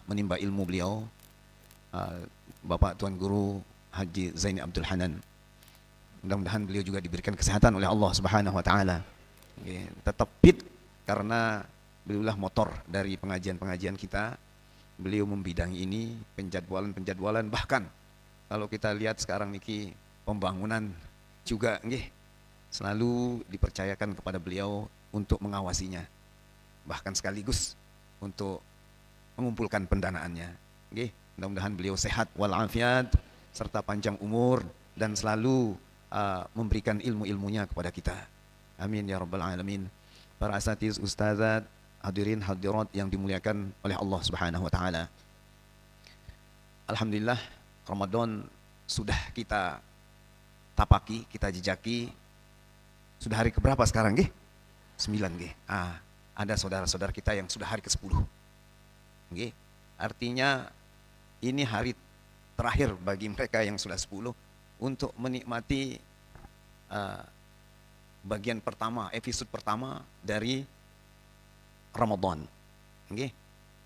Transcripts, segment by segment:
menimba ilmu beliau, Bapak Tuan Guru Haji Zaini Abdul Hanan. Mudah-mudahan beliau juga diberikan kesehatan oleh Allah Subhanahu wa taala. Tetap fit karena beliaulah motor dari pengajian-pengajian kita. Beliau membidangi ini, penjadwalan-penjadwalan, bahkan kalau kita lihat sekarang niki pembangunan juga nggih selalu dipercayakan kepada beliau untuk mengawasinya. Bahkan sekaligus untuk mengumpulkan pendanaannya. Nggih, mudah-mudahan beliau sehat walafiat serta panjang umur dan selalu memberikan ilmu-ilmunya kepada kita. Amin ya rabbal alamin. Para asatiz, ustazat, hadirin hadirat yang dimuliakan oleh Allah Subhanahu wa taala. Alhamdulillah, Ramadan sudah kita tapaki, kita jejaki. Sudah hari keberapa sekarang nggih? 9 nggih. Ada saudara-saudara kita yang sudah hari ke-10. Nggih. Artinya ini hari terakhir bagi mereka yang sudah 10 untuk menikmati bagian pertama, episode pertama dari Ramadan. Okay?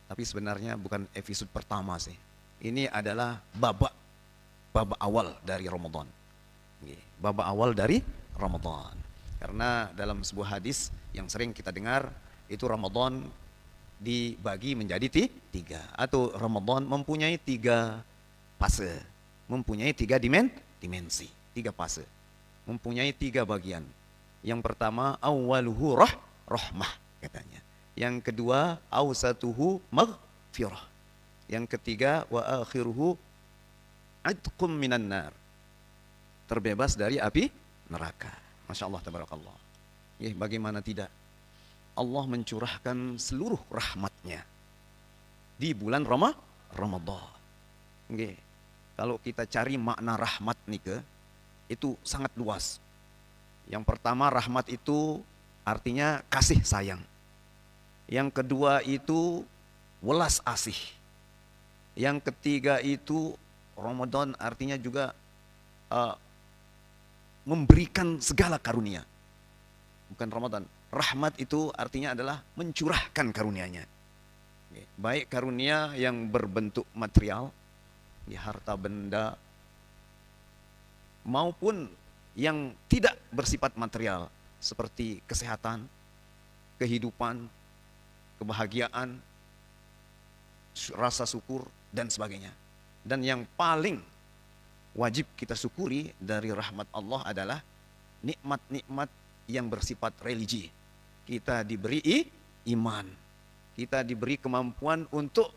Tapi sebenarnya bukan episode pertama sih. Ini adalah babak awal dari Ramadan. Okay. Babak awal dari Ramadan. Karena dalam sebuah hadis yang sering kita dengar, itu Ramadan dibagi menjadi 3. Atau Ramadan mempunyai 3 fase. Mempunyai 3 dimensi, 3 fase. Mempunyai 3 bagian. Yang pertama, awwaluhu rahmah katanya. Yang kedua, awsatuhu maghfirah. Yang ketiga, wa akhiruhu adqum minan nar. Terbebas dari api neraka. Masya Allah, tabarakallah. Bagaimana tidak? Allah mencurahkan seluruh rahmatnya di bulan Ramadan. Kalau kita cari makna rahmat nih itu sangat luas. Yang pertama, rahmat itu artinya kasih sayang. Yang kedua itu welas asih. Yang ketiga itu Ramadan artinya juga memberikan segala karunia. Bukan Ramadan. Rahmat itu artinya adalah mencurahkan karunia-Nya. Baik karunia yang berbentuk material, harta benda, maupun yang tidak bersifat material seperti kesehatan, kehidupan, kebahagiaan, rasa syukur dan sebagainya. Dan yang paling wajib kita syukuri dari rahmat Allah adalah nikmat-nikmat yang bersifat religi. Kita diberi iman, kita diberi kemampuan untuk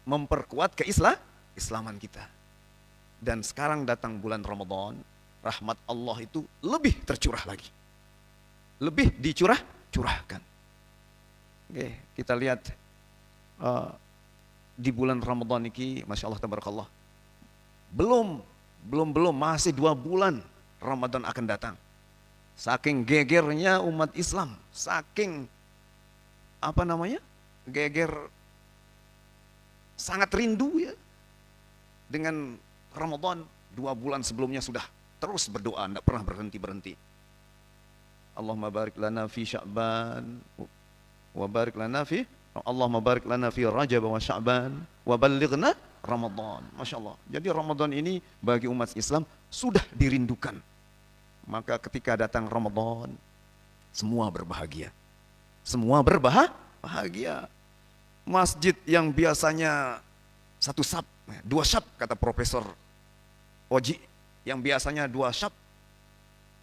memperkuat keislaman kita. Dan sekarang datang bulan Ramadan, rahmat Allah itu lebih tercurah lagi. Lebih dicurahkan. Oke, kita lihat di bulan Ramadan ini, Masya Allah, tabarakallah. Belum, masih 2 bulan Ramadan akan datang. Saking gegernya umat Islam, saking geger, sangat rindu ya dengan Ramadan. 2 bulan sebelumnya sudah terus berdoa, tidak pernah berhenti. Allahumma barik lana fi Sya'ban wa barik lana fi Allahumma barik lana fi Rajab wa Sya'ban wa ballighna Ramadan. Masya Allah. Jadi Ramadan ini bagi umat Islam sudah dirindukan. Maka ketika datang Ramadan, semua berbahagia. Semua berbahagia. Masjid yang biasanya 1 syab, 2 syab kata Profesor Oji, yang biasanya 2 syab,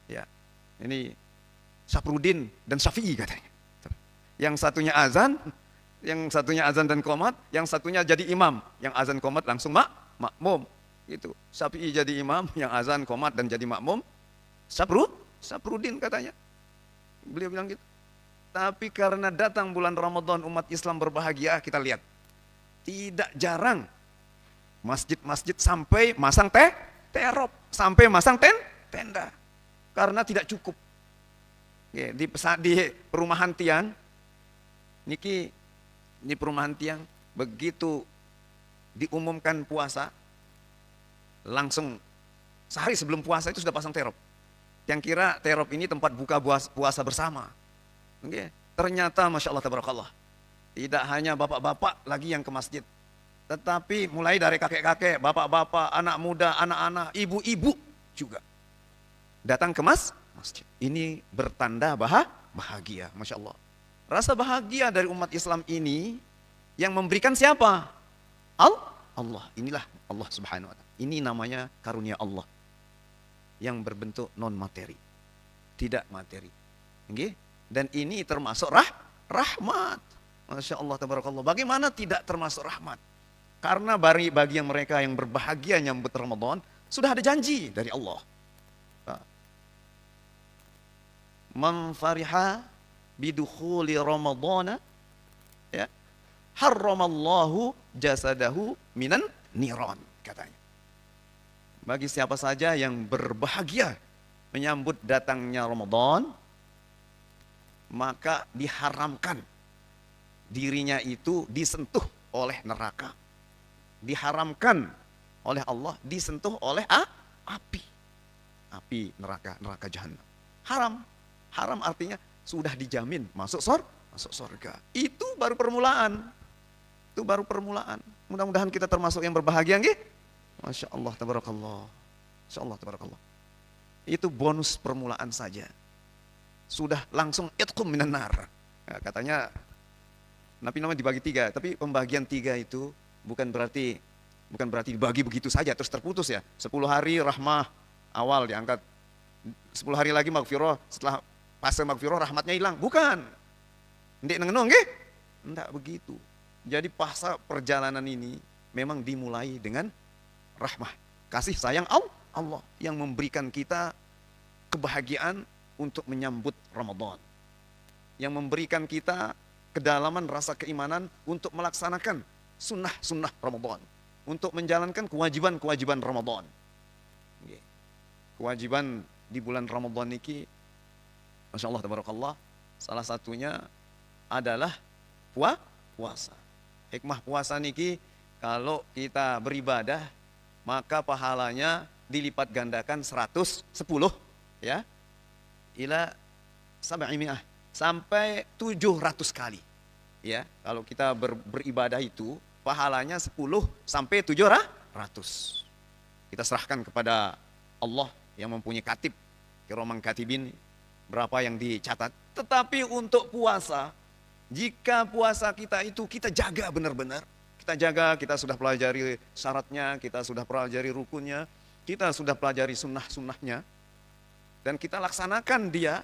ya, ini Syafruddin dan Syafi'i katanya. Yang satunya azan dan qomat, yang satunya jadi imam, yang azan qomat langsung makmum. Itu Syafi'i jadi imam, yang azan qomat dan jadi makmum Syafruddin katanya. Beliau bilang gitu. Tapi karena datang bulan Ramadan umat Islam berbahagia, kita lihat. Tidak jarang masjid-masjid sampai masang terop, sampai masang tenda. Karena tidak cukup. Di perumahan tiang, ini perumahan tiang, begitu diumumkan puasa, langsung sehari sebelum puasa itu sudah pasang terop. Yang kira terop ini tempat buka puasa bersama. Ternyata Masya Allah, tabarakallah, Tidak hanya bapak-bapak lagi yang ke masjid, tetapi mulai dari kakek-kakek, bapak-bapak, anak muda, anak-anak, ibu-ibu juga datang ke masjid. Ini bertanda bahagia, Masya Allah. Rasa bahagia dari umat Islam ini yang memberikan siapa? Allah. Inilah Allah Subhanahu wa Ta'ala. Ini namanya karunia Allah yang berbentuk non materi, tidak materi. Okay? Dan ini termasuk rahmat. Masya Allah, tabarakallah. Bagaimana tidak termasuk rahmat? Karena bagi yang mereka yang berbahagia nyambut Ramadan, sudah ada janji dari Allah. Man fariha bidukhuli Ramadana, ya, harramallahu jasadahu minan niran, katanya. Bagi siapa saja yang berbahagia menyambut datangnya Ramadan, maka diharamkan dirinya itu disentuh oleh neraka. Diharamkan oleh Allah disentuh oleh api. Api neraka jahanam. Haram artinya sudah dijamin masuk surga. Itu baru permulaan. Mudah-mudahan kita termasuk yang berbahagia, nggih? Masya Allah, tabarakallah. Masya Allah, tabarakallah. Itu bonus permulaan saja. Sudah langsung itqum minan nar. Ya, katanya Nabi namanya dibagi 3, tapi pembagian 3 itu bukan berarti dibagi begitu saja terus terputus ya. 10 hari rahmah awal diangkat, 10 hari lagi maghfirah, setelah fase maghfirah rahmatnya hilang. Bukan. Ndek nengenong nggih? Enggak begitu. Jadi fase perjalanan ini memang dimulai dengan rahmah, kasih sayang Allah yang memberikan kita kebahagiaan untuk menyambut Ramadan. Yang memberikan kita kedalaman rasa keimanan untuk melaksanakan sunnah-sunnah Ramadan. Untuk menjalankan kewajiban-kewajiban Ramadan. Kewajiban di bulan Ramadan ini, Masya Allah, tabarakallah, salah satunya adalah puasa. Hikmah puasa niki, kalau kita beribadah, maka pahalanya dilipat gandakan 110, ya, ila sab'imi'ah, sampai 700 kali. Ya, kalau kita beribadah itu pahalanya 10 sampai 700. Kita serahkan kepada Allah yang mempunyai katib, kiraman katibin, berapa yang dicatat. Tetapi untuk puasa, jika puasa kita itu kita jaga benar-benar, kita sudah pelajari syaratnya, kita sudah pelajari rukunnya, kita sudah pelajari sunnah-sunnahnya, dan kita laksanakan dia,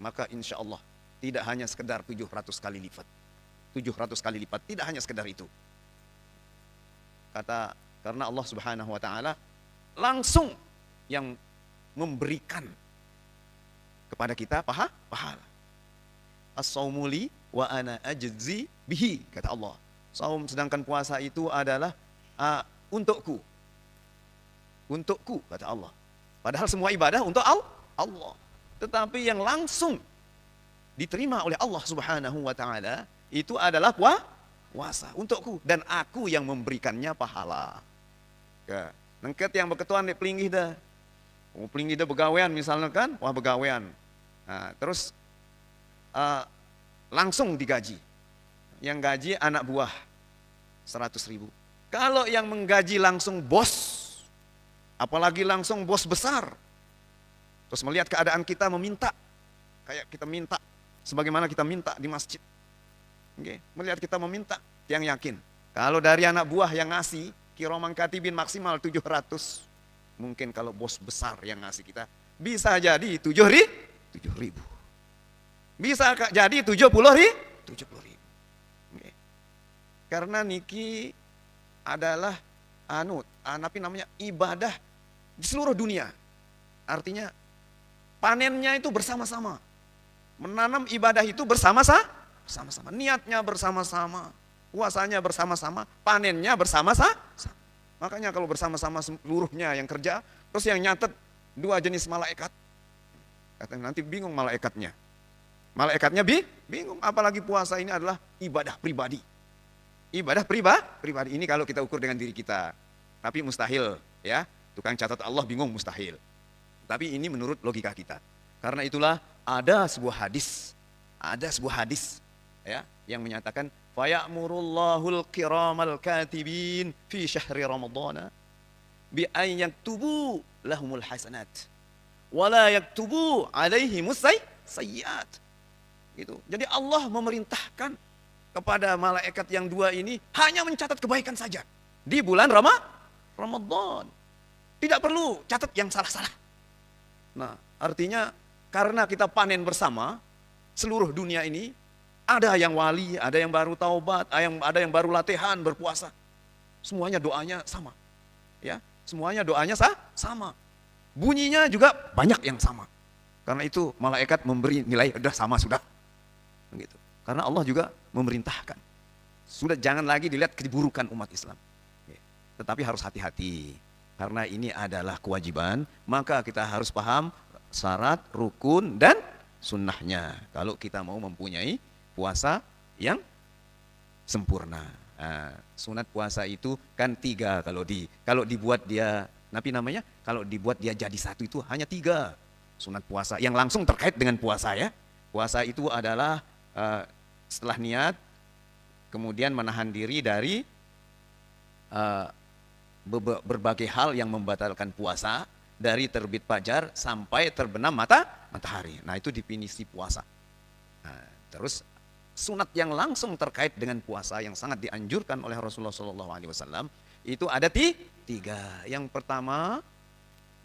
maka insya Allah tidak hanya sekedar 700 kali lipat. 700 kali lipat, tidak hanya sekedar itu. Karena Allah Subhanahu wa Ta'ala langsung yang memberikan kepada kita pahala. As-saumu li wa ana ajzi bihi, kata Allah. Saum, sedangkan puasa itu adalah untukku, kata Allah. Padahal semua ibadah untuk Allah. Tetapi yang langsung diterima oleh Allah Subhanahu wa Ta'ala itu adalah puasa untukku, dan aku yang memberikannya pahala. Ya, nengket yang berketuan di pelinggih dah. Pelinggih dah begawean misalnya kan, begawean. Nah, terus langsung digaji. Yang gaji anak buah 100.000. Kalau yang menggaji langsung bos, apalagi langsung bos besar, terus melihat keadaan kita meminta, kayak kita minta, sebagaimana kita minta di masjid. Okay. Melihat kita meminta, yang yakin. Kalau dari anak buah yang ngasih, kiraman katibin maksimal 700. Mungkin kalau bos besar yang ngasih kita, bisa jadi 7.000. Bisa jadi 70.000. Okay. Karena niki adalah tapi namanya ibadah di seluruh dunia. Artinya panennya itu bersama-sama. Menanam ibadah itu bersama-sama. Niatnya bersama-sama, puasanya bersama-sama, panennya bersama-sama. Makanya kalau bersama-sama seluruhnya yang kerja, terus yang nyatet 2 jenis malaikat. Katanya nanti bingung malaikatnya. Malaikatnya bingung, apalagi puasa ini adalah ibadah pribadi. Ibadah pribadi ini kalau kita ukur dengan diri kita. Tapi mustahil, ya. Tukang catat Allah bingung, mustahil. Tapi ini menurut logika kita. Karena itulah ada sebuah hadis, ya, yang menyatakan Faya'murullahul kiramal katibin fi syahri ramadhana bi an yaktubu lahumul hasanat wa la yaktubu alaihimus sayyiat. Gitu. Jadi Allah memerintahkan kepada malaikat yang dua ini hanya mencatat kebaikan saja di bulan Ramadan. Tidak perlu catat yang salah-salah. Nah, artinya karena kita panen bersama seluruh dunia ini, ada yang wali, ada yang baru taubat, ada yang baru latihan berpuasa. Semuanya doanya sama. Ya, semuanya doanya sama. Bunyinya juga banyak yang sama. Karena itu malaikat memberi nilai sudah. Begitu. Karena Allah juga memerintahkan. Sudah jangan lagi dilihat keburukan umat Islam. Tetapi harus hati-hati. Karena ini adalah kewajiban, maka kita harus paham syarat, rukun, dan sunnahnya. Kalau kita mau mempunyai puasa yang sempurna. Nah, sunat puasa itu kan 3 kalau dibuat dia kalau dibuat dia jadi 1 itu hanya 3 sunat puasa yang langsung terkait dengan puasa ya. Puasa itu adalah setelah niat, kemudian menahan diri dari berbagai hal yang membatalkan puasa, dari terbit fajar sampai terbenam matahari. Nah, itu definisi puasa. Nah, terus sunat yang langsung terkait dengan puasa yang sangat dianjurkan oleh Rasulullah SAW itu ada 3. Yang pertama,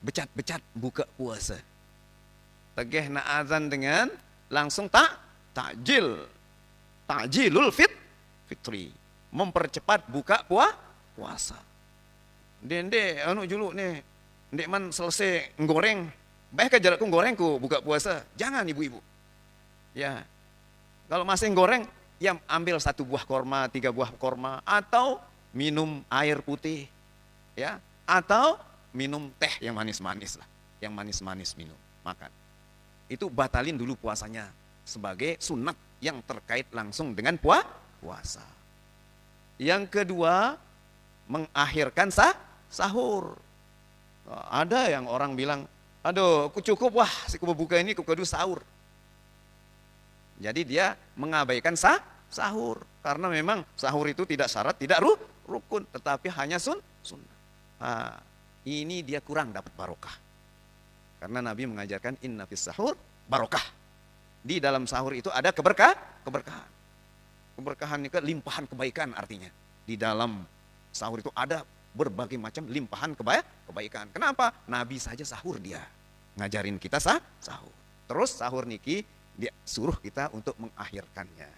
becat-becat buka puasa. Tegeh na azan dengan langsung takjilul fitri, mempercepat buka puasa. Dende anu juluk nih, ndek man selesai ngoreng, baik aja aku gorengku buka puasa. Jangan ibu-ibu. Ya. Kalau masih goreng, ya ambil 1 buah korma, 3 buah korma, atau minum air putih, ya, atau minum teh yang manis-manis lah, yang manis-manis minum, makan. Itu batalin dulu puasanya sebagai sunat yang terkait langsung dengan puasa. Yang kedua, mengakhirkan sahur. Ada yang orang bilang, aduh, aku cukup, wah, si buka ini aku kudu sahur. Jadi dia mengabaikan sahur. Karena memang sahur itu tidak syarat, tidak rukun. Tetapi hanya sunnah. Nah, ini dia kurang dapat barokah. Karena Nabi mengajarkan inna fis sahur barokah. Di dalam sahur itu ada keberkahan. Keberkahan itu limpahan kebaikan artinya. Di dalam sahur itu ada berbagai macam limpahan kebaikan. Kenapa? Nabi saja sahur dia. Ngajarin kita sahur. Terus sahur niki dia suruh kita untuk mengakhirkannya.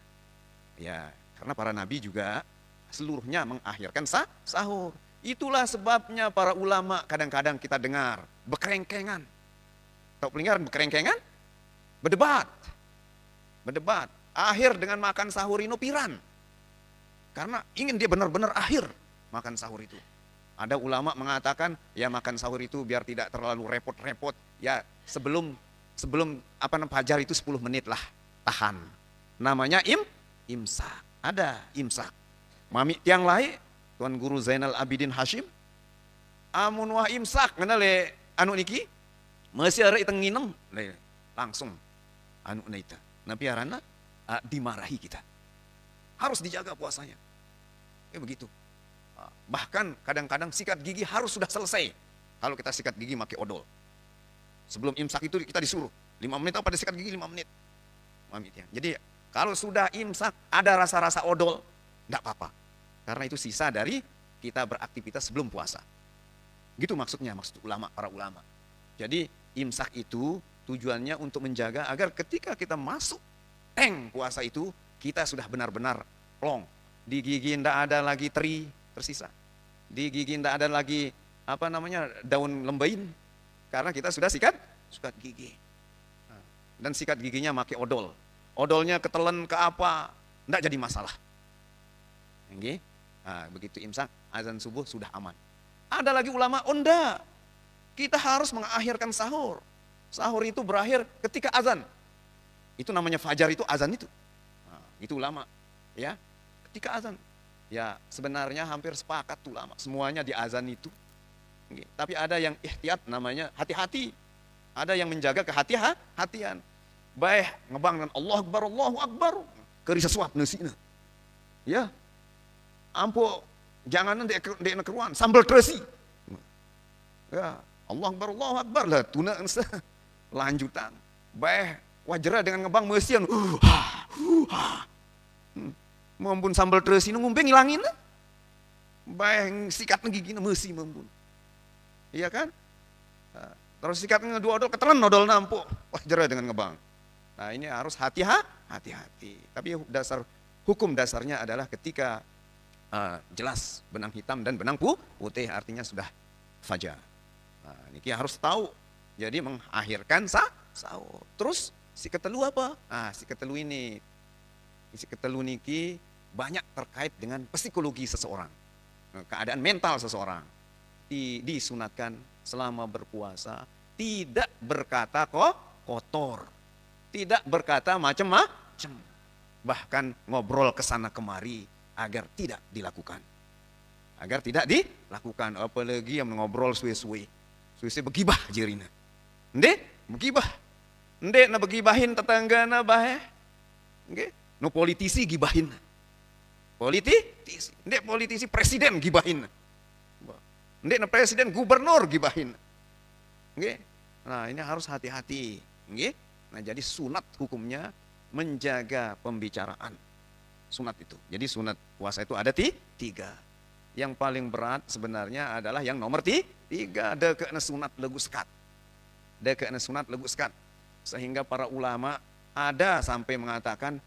Ya, karena para nabi juga seluruhnya mengakhirkan sahur. Itulah sebabnya para ulama kadang-kadang kita dengar bekerengkengan. Tahu pelingkaran bekerengkengan? Berdebat. Akhir dengan makan sahur ini piran. Karena ingin dia benar-benar akhir makan sahur itu. Ada ulama mengatakan, ya makan sahur itu biar tidak terlalu repot-repot. Ya sebelum fajar itu 10 menit lah tahan. Namanya imsak. Ada imsak. Mami tiang lain, Tuan Guru Zainal Abidin Hashim, amun wah imsak ngenale anu niki masih ada iteng nginem langsung anu naita. Nabi arana dimarahi kita. Harus dijaga puasanya. Kayak begitu. Bahkan kadang-kadang sikat gigi harus sudah selesai. Kalau kita sikat gigi pakai odol. Sebelum imsak itu kita disuruh 5 menit apa sikat gigi 5 menit. Jadi kalau sudah imsak ada rasa-rasa odol, enggak apa-apa. Karena itu sisa dari kita beraktivitas sebelum puasa. Gitu maksudnya, maksud para ulama. Jadi imsak itu tujuannya untuk menjaga agar ketika kita masuk puasa itu kita sudah benar-benar plong. Di gigi enggak ada lagi tersisa. Di gigi enggak ada lagi daun lembain. Karena kita sudah sikat gigi. Dan sikat giginya pakai odol. Odolnya ketelen ke apa, enggak jadi masalah. Oke? Nah, begitu imsak, azan subuh sudah aman. Ada lagi ulama, enggak. Kita harus mengakhirkan sahur. Sahur itu berakhir ketika azan. Itu namanya fajar itu azan itu. Nah, itu ulama. Ya, ketika azan. Ya, sebenarnya hampir sepakat ulama. Semuanya di azan itu. Tapi ada yang ihtiyat namanya hati-hati. Ada yang menjaga kehati-hatian. Baik ngebang dan Allahu Akbar. Keri sesuap nesina. Ya, ampo jangan dek keruan sambal terasi. Ya, Allah Akbar lah tuna lanjutan. Baik wajarnya dengan ngebang mesian. Mumpun sambal terasi ngumbeng ngilangin. Baik sikat gigi mesi mumpun. Iya kan? Terus sikatnya dua odol ketelan odol nampuk. Wajarnya dengan ngebang. Nah ini harus hati-hati. Tapi hukum dasarnya adalah ketika jelas benang hitam dan benang putih artinya sudah fajar. Nah, ini harus tahu. Jadi mengakhirkan sahur. Terus si ketelu apa? Si ketelu ini. Si ketelu niki banyak terkait dengan psikologi seseorang. Keadaan mental seseorang. Disunatkan selama berpuasa tidak berkata kotor. Tidak berkata macam-macam. Bahkan ngobrol kesana kemari agar tidak dilakukan. Agar tidak dilakukan. Apalagi yang ngobrol suwe-suwe. Suwe-suwe begibah jirina. Ndek, begibah. Ndek na begibahin tetangga na bahe. Nggih, no politisi gibahin. Politisi. Ndek politisi presiden gibahin. Ndek na presiden gubernur gibahin. Nggih. Nah, ini harus hati-hati. Nggih. Nah, jadi sunat hukumnya menjaga pembicaraan. Sunat itu. Jadi sunat puasa itu ada 3. Yang paling berat sebenarnya adalah yang nomor 3. Dekena sunat legu sekat. Dekena sunat legu sekat. Sehingga para ulama ada sampai mengatakan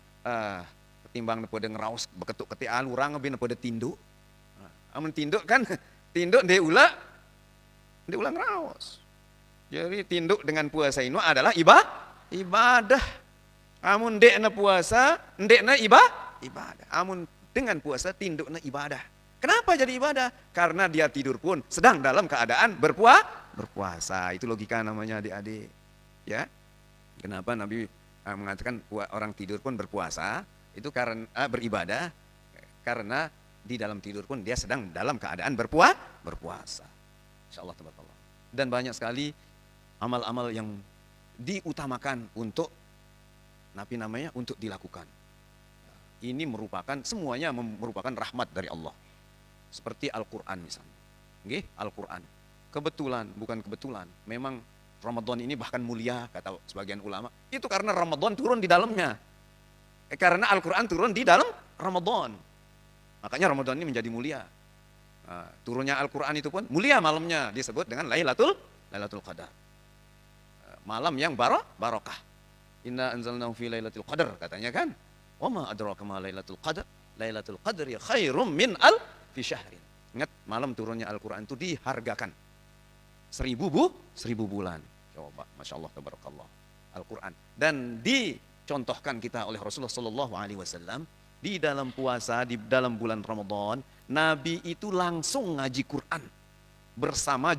ketimbang pada ngeraus beketuk keti alurang bin pada tinduk. Amun tinduk kan tinduk de ulah ngeraos. Jadi tinduk dengan puasa ini adalah ibadah. Amun dekna puasa, dekna ibadah. Amun dengan puasa tindukna ibadah. Kenapa jadi ibadah? Karena dia tidur pun sedang dalam keadaan berpuasa. Itu logika namanya adik-adik. Ya. Kenapa Nabi mengatakan orang tidur pun berpuasa? Itu karena beribadah. Karena di dalam tidur pun dia sedang dalam keadaan berpuasa. Insyaallah tabarakallah. Dan banyak sekali amal-amal yang diutamakan untuk untuk dilakukan. Ini semuanya merupakan rahmat dari Allah. Seperti Al-Quran misalnya. Nggih, Al-Quran. Bukan kebetulan. Memang Ramadan ini bahkan mulia, kata sebagian ulama. Itu karena Ramadan turun di dalamnya. Karena Al-Quran turun di dalam Ramadan. Makanya Ramadan ini menjadi mulia. Turunnya Al-Quran itu pun mulia malamnya. Disebut dengan Lailatul Qadar. Malam yang barokah. Inna anzalnahu fi lailatul qadar katanya kan. Wa ma adraka ma lailatul qadar? Lailatul qadri khairum min alfi syahrin. Ingat malam turunnya Al-Qur'an itu dihargakan 1000 bulan. Coba masyaallah tabarakallah Al-Qur'an. Dan dicontohkan kita oleh Rasulullah sallallahu alaihi wasallam di dalam puasa di dalam bulan Ramadan, Nabi itu langsung ngaji Quran bersama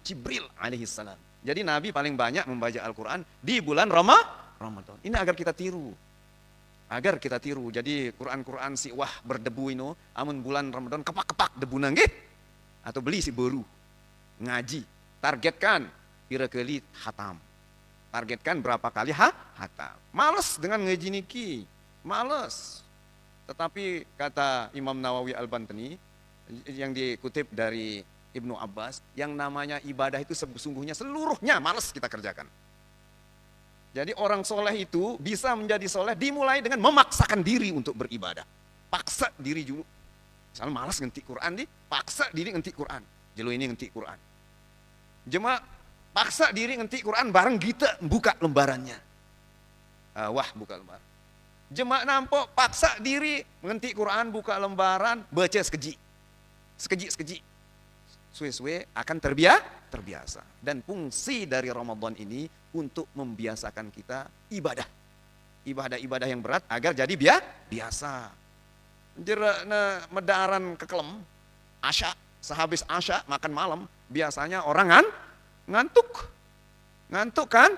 Jibril alaihi salam. Jadi Nabi paling banyak membaca Al-Quran di bulan Ramadan. Ini agar kita tiru. Jadi Quran si wah berdebu ini, amun bulan Ramadan kepak-kepak debu nanggih. Atau beli si baru. Ngaji. Targetkan kira-kira hatam. Targetkan berapa kali hatam. Males dengan ngaji niki. Males. Tetapi kata Imam Nawawi Al-Bantani yang dikutip dari Ibnu Abbas, yang namanya ibadah itu sesungguhnya seluruhnya malas kita kerjakan. Jadi orang soleh itu bisa menjadi soleh dimulai dengan memaksakan diri untuk beribadah. Paksa diri dulu. Misalnya malas ngentik Quran paksa diri ngentik Quran. Jelo ini ngentik Quran. Jemaah paksa diri ngentik Quran bareng kita buka lembarannya. Buka lembaran. Jemaah nampok paksa diri ngentik Quran buka lembaran baca sekeji. Suwe-suwe akan terbiasa. Dan fungsi dari Ramadan ini untuk membiasakan kita ibadah yang berat agar jadi biasa. Jerakna medaran kekelem asya, sehabis asya makan malam biasanya orang ngantuk kan?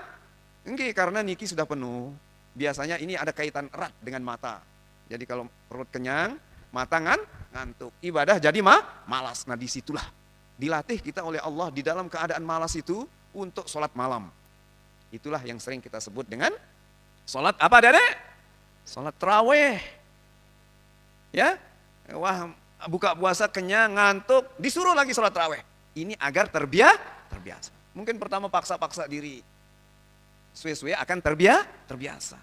Enggak, karena niki sudah penuh. Biasanya ini ada kaitan erat dengan mata. Jadi kalau perut kenyang, mata ngantuk. Ibadah jadi malas. Nah disitulah dilatih kita oleh Allah di dalam keadaan malas itu untuk sholat malam. Itulah yang sering kita sebut dengan sholat apa Dedek? Sholat tarawih. Ya, wah buka puasa kenyang, ngantuk, disuruh lagi sholat tarawih. Ini agar terbiasa. Mungkin pertama paksa-paksa diri, suwe-suwe akan terbiasa.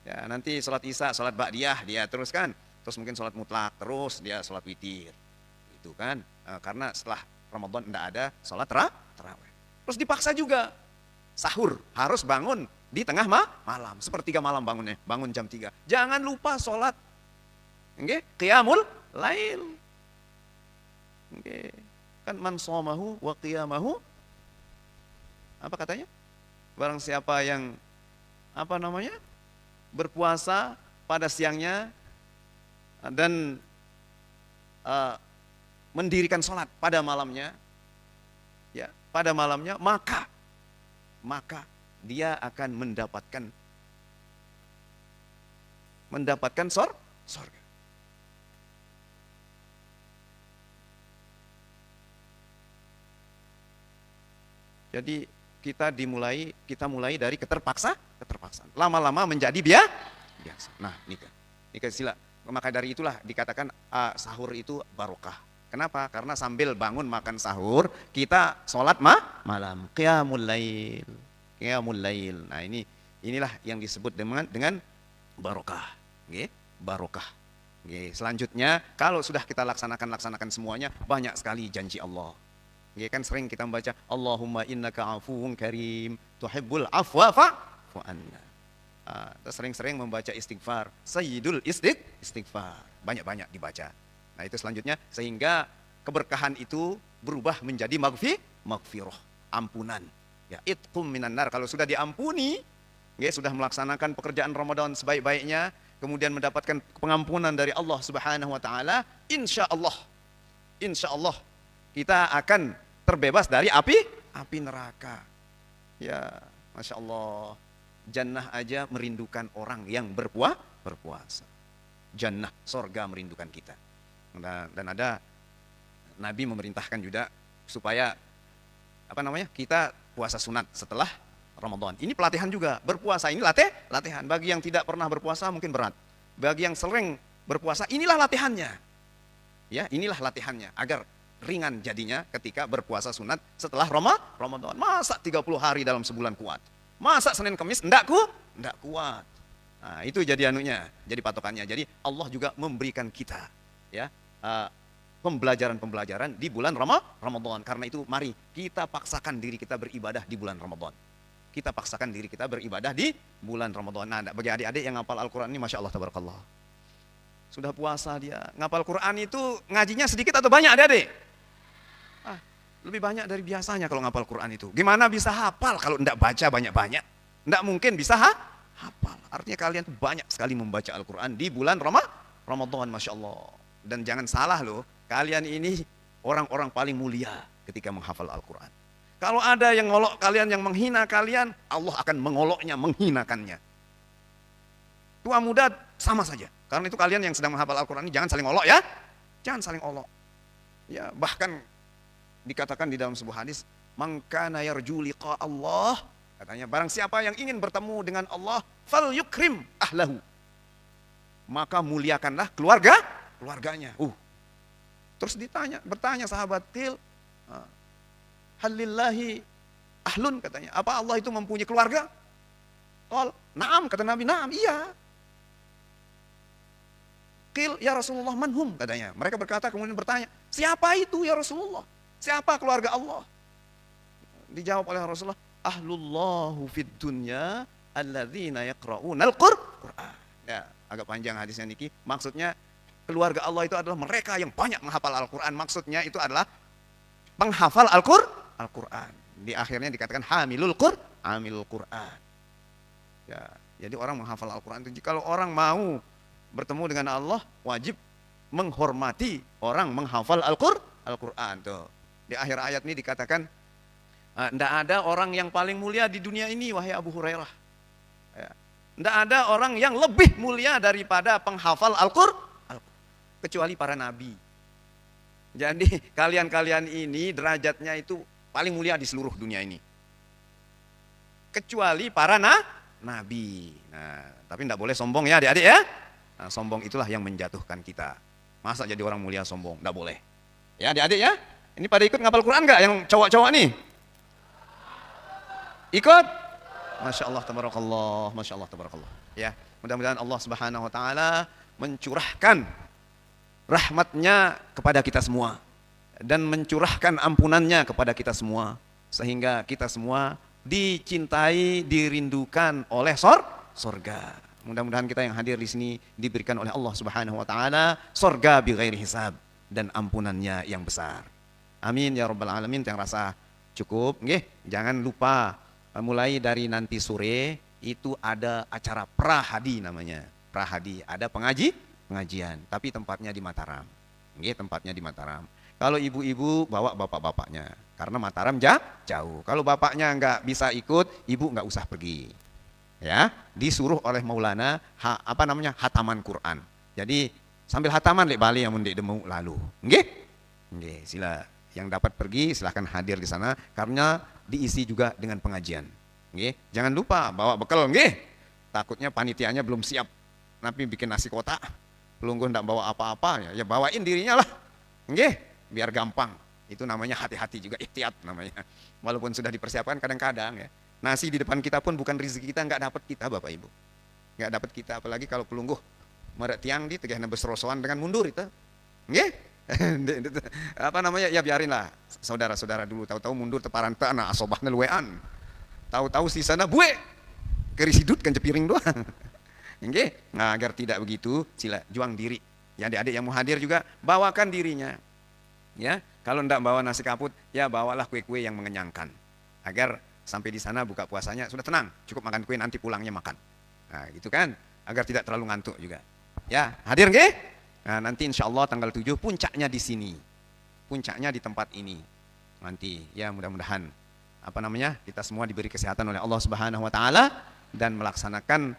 Ya, nanti sholat isya, sholat ba'diyah dia teruskan. Terus mungkin sholat mutlak, terus dia sholat witir. Itu kan, karena setelah Ramadan tidak ada sholat tarawih. Terus dipaksa juga, sahur harus bangun di tengah malam, sepertiga malam bangunnya, bangun jam 3. Jangan lupa sholat, qiyamul lail. Kan man shamahu wa qiyamahu, apa katanya? Barang siapa yang berpuasa pada siangnya dan mendirikan sholat pada malamnya, ya pada malamnya, maka dia akan mendapatkan surga. Jadi kita mulai dari keterpaksaan. Lama-lama menjadi biasa. Nah, nikah sila. Maka dari itulah dikatakan sahur itu barokah. Kenapa? Karena sambil bangun makan sahur, kita sholat malam, qiyamul lail. Nah, inilah yang disebut dengan barokah. Barokah. Selanjutnya, kalau sudah kita laksanakan semuanya, banyak sekali janji Allah. Kan sering kita membaca Allahumma innaka afuwun karim tuhibbul afwa fa'fu anna. Kita sering-sering membaca istighfar, sayyidul istighfar, banyak-banyak dibaca. Nah, itu selanjutnya, sehingga keberkahan itu berubah menjadi maghfirah, ampunan. Ya, itqum minan nar. Kalau sudah diampuni, sudah melaksanakan pekerjaan Ramadan sebaik-baiknya, kemudian mendapatkan pengampunan dari Allah Subhanahu wa taala, insya Allah kita akan terbebas dari api neraka. Ya, Masya Allah. Jannah aja merindukan orang yang berpuasa. Jannah, sorga merindukan kita. Dan ada Nabi memerintahkan juga supaya kita puasa sunat setelah Ramadan. Ini pelatihan juga. Berpuasa ini latihan. Bagi yang tidak pernah berpuasa mungkin berat. Bagi yang sering berpuasa, inilah latihannya. Ya, inilah latihannya agar ringan jadinya ketika berpuasa sunat setelah Ramadan. Masa 30 hari dalam sebulan kuat? Masa Senin Kamis enggak kuat? Nah, itu jadi jadi patokannya. Jadi Allah juga memberikan kita pembelajaran di bulan Ramadan. Karena itu mari kita paksakan diri kita beribadah di bulan Ramadan. Kita paksakan diri kita beribadah di bulan Ramadan. Nah, bagi adik-adik yang ngapal Al-Quran ini, Masya Allah, tabarakallah. Sudah puasa dia, ngapal Quran itu ngajinya sedikit atau banyak adik-adik? Lebih banyak dari biasanya kalau ngapal Quran itu. Gimana bisa hafal kalau enggak baca banyak-banyak? Enggak mungkin bisa hafal. Artinya kalian tuh banyak sekali membaca Al-Quran di bulan Ramadan, Masya Allah. Dan jangan salah loh, kalian ini orang-orang paling mulia ketika menghafal Al-Quran. Kalau ada yang ngolok kalian, yang menghina kalian, Allah akan mengoloknya, menghinakannya. Tua muda sama saja. Karena itu kalian yang sedang menghafal Al-Quran ini jangan saling olok ya. Jangan saling olok. Ya, bahkan dikatakan di dalam sebuah hadis, man kana yarju liqa Allah, katanya barang siapa yang ingin bertemu dengan Allah, fal yukrim ahlahu, maka muliakanlah keluarganya. Terus bertanya sahabat, halillahi ahlun, katanya, apa Allah itu mempunyai keluarga? Naam, kata Nabi, naam, iya. Qil ya Rasulullah manhum, katanya. Mereka berkata, kemudian bertanya, siapa itu ya Rasulullah? Siapa keluarga Allah? Dijawab oleh Rasulullah, ahlullahu fid dunya alladzina yaqra'unal Qur'an. Ya, agak panjang hadisnya niki. Maksudnya keluarga Allah itu adalah mereka yang banyak menghafal Al-Qur'an. Maksudnya itu adalah penghafal Al-Qur'an. Di akhirnya dikatakan hamilul Qur'an. Ya, jadi orang menghafal Al-Qur'an itu, kalau orang mau bertemu dengan Allah, wajib menghormati orang menghafal Al-Qur'an tuh. Di akhir ayat ini dikatakan, tidak ada orang yang paling mulia di dunia ini, wahai Abu Hurairah. Tidak ada orang yang lebih mulia daripada penghafal Al-Qur'an, kecuali para nabi. Jadi kalian ini derajatnya itu paling mulia di seluruh dunia ini, kecuali para nabi. Nah, tapi tidak boleh sombong ya adik-adik ya. Nah, sombong itulah yang menjatuhkan kita. Masa jadi orang mulia sombong? Nggak boleh. Ya adik-adik ya, ini pada ikut ngapal Quran nggak yang cowok-cowok nih? Ikut? Masya Allah, tabarakallah, Masya Allah, tabarakallah. Ya, mudah-mudahan Allah Subhanahu Wa Taala mencurahkan rahmatnya kepada kita semua dan mencurahkan ampunannya kepada kita semua, sehingga kita semua dicintai, dirindukan oleh sorga. Mudah-mudahan kita yang hadir di sini diberikan oleh Allah Subhanahu Wa Taala sorga bighairi hisab dan ampunannya yang besar. Amin ya rabbal alamin. Yang rasa cukup, nggih. Jangan lupa mulai dari nanti sore itu ada acara prahadi namanya. Prahadi, ada pengajian, tapi tempatnya di Mataram. Nggih, tempatnya di Mataram. Kalau ibu-ibu bawa bapak-bapaknya, karena Mataram jauh. Kalau bapaknya nggak bisa ikut, ibu nggak usah pergi. Ya, disuruh oleh Maulana hataman Quran. Jadi sambil hataman lek Bali yang mendek demu lalu. Nggih? Nggih, sila yang dapat pergi silahkan hadir di sana karena diisi juga dengan pengajian. Nggih, jangan lupa bawa bekal, nggih. Takutnya panitianya belum siap. Nanti bikin nasi kotak, pelungguh ndak bawa apa-apa, ya bawain dirinya lah. Nggih, biar gampang. Itu namanya hati-hati juga, ihtiyat namanya. Walaupun sudah dipersiapkan kadang-kadang ya. Nasi di depan kita pun bukan rezeki kita, nggak dapat kita Bapak Ibu. Nggak dapat kita, apalagi kalau pelungguh merek tiang di tegahna besrosoan dengan mundur itu. Nggih? Ya biarinlah. Saudara-saudara dulu tahu-tahu mundur teparan tanah asobahna luwean. Tahu-tahu sisana buek. Kerisidut kan cepiring doang. Nggih? Nah, agar tidak begitu, sila juang diri. Ya adik-adik yang mau hadir juga bawakan dirinya. Ya, kalau ndak bawa nasi kaput, ya bawalah kue-kue yang mengenyangkan. Agar sampai di sana buka puasanya sudah tenang, cukup makan kue nanti pulangnya makan. Nah, gitu kan, agar tidak terlalu ngantuk juga. Ya, hadir nggih? Nah, nanti insya Allah tanggal 7 puncaknya di sini. Puncaknya di tempat ini. Nanti ya mudah-mudahan kita semua diberi kesehatan oleh Allah Subhanahu Wa Taala dan melaksanakan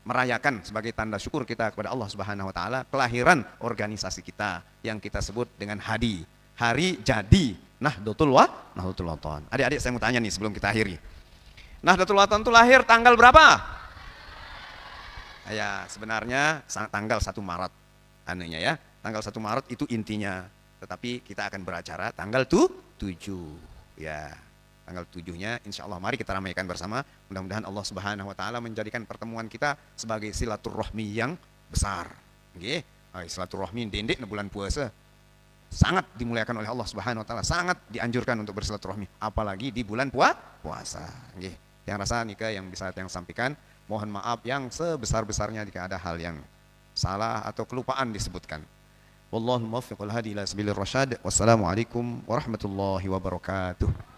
merayakan sebagai tanda syukur kita kepada Allah Subhanahu Wa Taala kelahiran organisasi kita yang kita sebut dengan hari jadi Nahdlatul Wathon. Adik-adik saya mau tanya nih sebelum kita akhiri. Nahdlatul Wathon itu lahir tanggal berapa? Ya, sebenarnya tanggal 1 Maret. Ya. Tanggal 1 Maret itu intinya. Tetapi kita akan beracara tanggal 7. Ya, tanggal 7-nya insya Allah mari kita ramaikan bersama. Mudah-mudahan Allah Subhanahu Wa Taala menjadikan pertemuan kita sebagai silaturahmi yang besar. Nggih. Silaturahmi dendek di bulan puasa. Sangat dimuliakan oleh Allah Subhanahu Wa Taala, sangat dianjurkan untuk bersilaturahmi, apalagi di bulan puasa. Nggih. Yang rasa nikah yang bisa yang sampaikan, mohon maaf yang sebesar-besarnya jika ada hal yang salah atau kelupaan disebutkan. Wallahul muwaffiq wal hadi ila sabilir rasyad. Wassalamualaikum warahmatullahi wabarakatuh.